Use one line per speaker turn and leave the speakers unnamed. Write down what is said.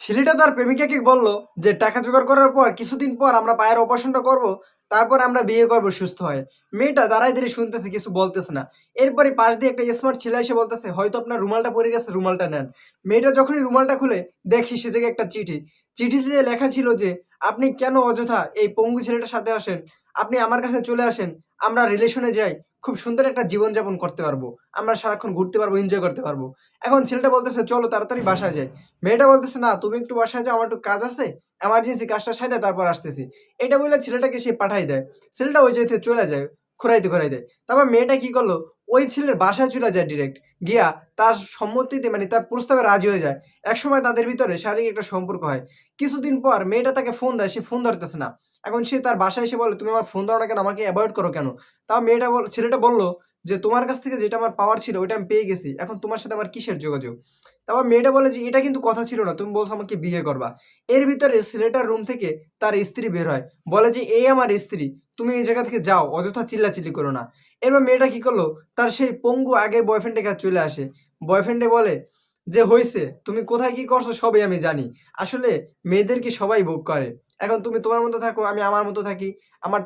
ছেলেটা তার প্রেমিকাকে বলল যে টাকা জোগাড় করার পর কিছুদিন পর আমরা পায়ের অপারেশনটা করব, তারপর আমরা বিয়ে করব সুস্থ হয়ে। মেয়েটা দাঁড়ায় ধীরে শুনতেছে, কিছু বলতেছে না। এরপরে পাশ দিয়ে একটা স্মার্ট ছেলে এসে বলতেছে, হয়তো আপনার রুমালটা পড়ে গেছে, রুমালটা নেন। মেয়েটা যখনই রুমালটা খুলে দেখি সে জায়গায় একটা চিঠি। চিঠিতে লেখা ছিল যে আপনি কেন অযথা এই পঙ্গু ছেলেটার সাথে আসেন, আপনি আমার কাছে চলে আসেন, আমরা রিলেশনে যাই, খুব সুন্দর একটা জীবনযাপন করতে পারবো, আমরা সারাক্ষণ ঘুরতে পারবো, এনজয় করতে পারবো। এখন ছেলেটা বলতেছে চলো তাড়াতাড়ি বাসায় যাই। মেয়েটা বলতেছে না, তুমি একটু বাসায় যাও, আমার একটু কাজ আছে, এমার্জেন্সি কাজটা সাইডে তারপর আসতেছি। এটা বলে ছেলেটাকে সে পাঠাই দেয়। ছেলেটা ওই যেতে চলে যায়, খোরাইতে খোরাইতে। তারপর মেয়েটা কি করলো, ওই ছেলের বাসায় চলে যায় ডিরেক্ট গিয়া, তার সম্মতিতে মানে তার প্রস্তাবে রাজি হয়ে যায়। একসময় তাদের ভিতরে শারীরিক একটা সম্পর্ক হয়। কিছুদিন পর মেয়েটা তাকে ফোন দেয়, সে ফোন ধরতেছে না। এখন সে তার বাসায় এসে বলে, তুমি আমার ফোন ধরো না কেন, আমাকে অ্যাভয়েড করো কেন? তাও ছেলেটা বলল যে তোমার কাছ থেকে যেটা আমার পাওয়ার ছিল ওইটা আমি পেয়ে গেছি, এখন তোমার সাথে আমার কিসের যোগাযোগ? তারপর মেয়েটা বলে যে এটা কিন্তু কথা ছিল না, তুমি বলছো আমাকে বিয়ে করবা। এর ভিতরে ছেলেটার রুম থেকে তার স্ত্রী বের হয়, বলে যে এই আমার স্ত্রী, তুমি এই জায়গা থেকে যাও, অযথা চিল্লাচিল্লি করো না। এরপর মেয়েটা কি করলো, তার সেই পঙ্গু আগের বয়ফ্রেন্ডের কাছে চলে আসে। বয়ফ্রেন্ডে বলে যে হইছে, তুমি কোথায় কি করছো সবই আমি জানি, আসলে মেয়েদেরকে সবাই ভোগ করে, এখন তুমি তোমার মতো থাকো, আমি আমার মতো থাকি, আমার